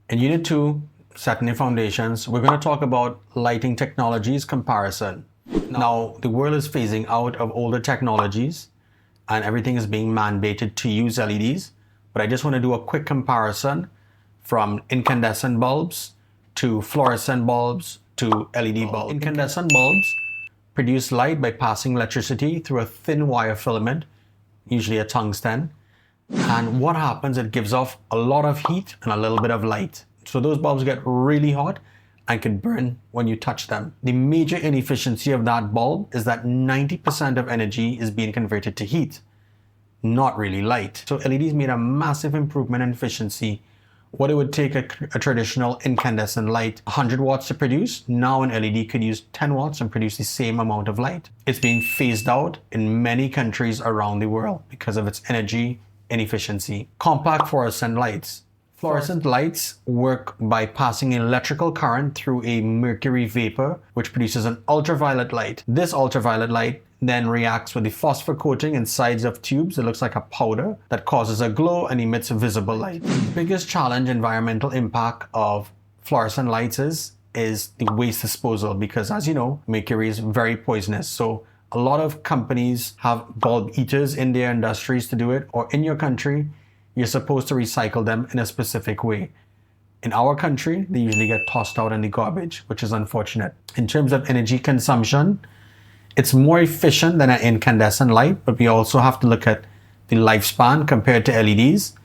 In Unit 2, Setting the Foundations, we're going to talk about lighting technologies comparison. Now, the world is phasing out of older technologies and everything is being mandated to use LEDs. But I just want to do a quick comparison from incandescent bulbs to fluorescent bulbs to LED bulbs. Incandescent bulbs produce light by passing electricity through a thin wire filament, usually a tungsten. And what happens, it gives off a lot of heat and a little bit of light. So those bulbs get really hot and can burn when you touch them. The major inefficiency of that bulb is that 90% of energy is being converted to heat, not really light. So LEDs made a massive improvement in efficiency. What it would take a traditional incandescent light 100 watts to produce, now an LED could use 10 watts and produce the same amount of light. It's being phased out in many countries around the world because of its energy inefficiency. Compact fluorescent lights. Fluorescent lights work by passing electrical current through a mercury vapor, which produces an ultraviolet light. This ultraviolet light then reacts with the phosphor coating inside of tubes. It looks like a powder that causes a glow and emits visible light. The biggest challenge, environmental impact of fluorescent lights is the waste disposal, because as you know, mercury is very poisonous. So a lot of companies have bulb eaters in their industries to do it, or in your country, you're supposed to recycle them in a specific way. In our country, they usually get tossed out in the garbage, which is unfortunate. In terms of energy consumption, it's more efficient than an incandescent light, but we also have to look at the lifespan compared to LEDs.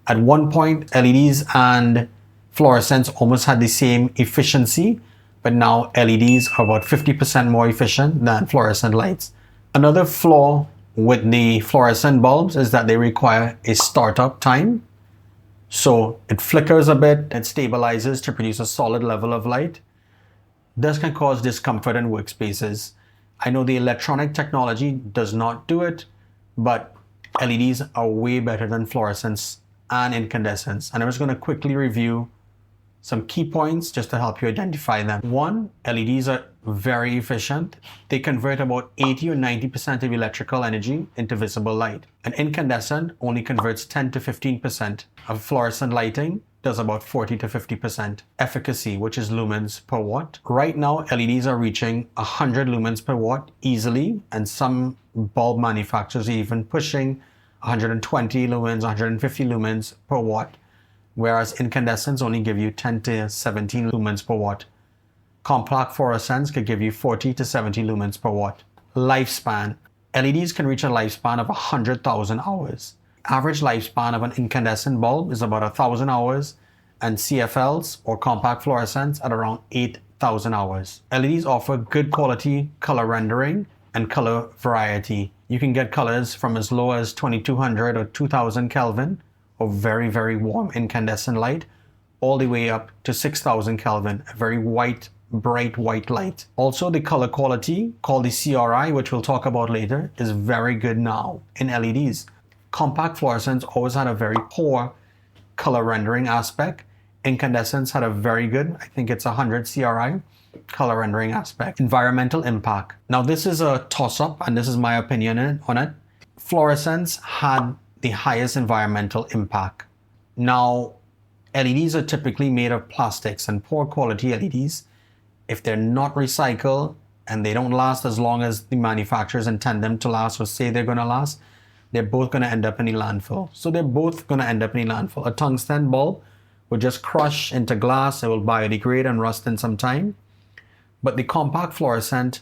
At one point, LEDs and fluorescents almost had the same efficiency, but now LEDs are about 50% more efficient than fluorescent lights. Another flaw with the fluorescent bulbs is that they require a startup time. So it flickers a bit, it stabilizes to produce a solid level of light. This can cause discomfort in workspaces. I know the electronic technology does not do it, but LEDs are way better than fluorescents and incandescents. And I'm just going to quickly review some key points just to help you identify them. One, LEDs are very efficient. They convert about 80 or 90% of electrical energy into visible light. An incandescent only converts 10 to 15%. Of fluorescent lighting does about 40 to 50%. Efficacy, which is lumens per watt. Right now, LEDs are reaching 100 lumens per watt easily, and some bulb manufacturers are even pushing 120 lumens, 150 lumens per watt, whereas incandescents only give you 10 to 17 lumens per watt. Compact fluorescents could give you 40 to 70 lumens per watt. Lifespan. LEDs can reach a lifespan of 100,000 hours. Average lifespan of an incandescent bulb is about 1,000 hours, and CFLs or compact fluorescents at around 8,000 hours. LEDs offer good quality color rendering and color variety. You can get colors from as low as 2200 or 2000 Kelvin, or very, very warm incandescent light, all the way up to 6000 Kelvin, a very white, bright white light. Also, the color quality, called the CRI, which we'll talk about later, is very good now in LEDs. Compact fluorescents always had a very poor color rendering aspect. Incandescents had a very good, I think it's 100 CRI, color rendering aspect. Environmental impact. Now this is a toss-up, and this is my opinion on it. Fluorescents had the highest environmental impact. Now, LEDs are typically made of plastics, and poor quality LEDs, if they're not recycled and they don't last as long as the manufacturers intend them to last or say they're going to last, they're both going to end up in the landfill. So they're both going to end up in the landfill. A tungsten bulb will just crush into glass, it will biodegrade and rust in some time. But the compact fluorescent,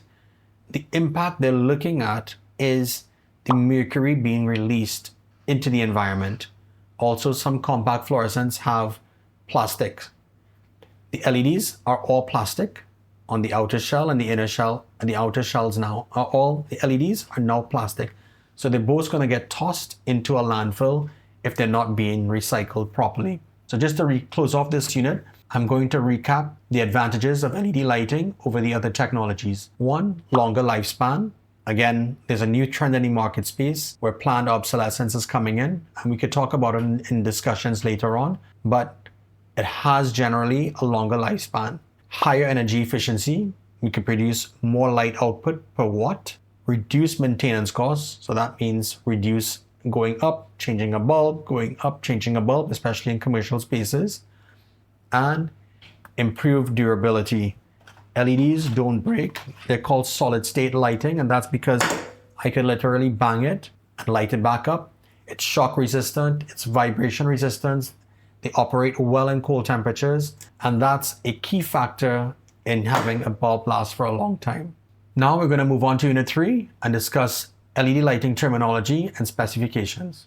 the impact they're looking at is the mercury being released into the environment. Also, some compact fluorescents have plastic. The LEDs are all plastic on the outer shell and the inner shell, and the outer shells now are all, the LEDs are now plastic. So they're both going to get tossed into a landfill if they're not being recycled properly. So just to close off this unit, I'm going to recap the advantages of LED lighting over the other technologies. One, longer lifespan. Again, there's a new trend in the market space where planned obsolescence is coming in, and we could talk about it in discussions later on, but it has generally a longer lifespan. Higher energy efficiency. We could produce more light output per watt. Reduce maintenance costs, so that means reduce going up, changing a bulb, going up, changing a bulb, especially in commercial spaces. and improved durability. LEDs don't break. They're called solid state lighting, and that's because I can literally bang it and light it back up. It's shock resistant, it's vibration resistant. They operate well in cold temperatures, and that's a key factor in having a bulb last for a long time. Now we're going to move on to Unit 3 and discuss LED lighting terminology and specifications.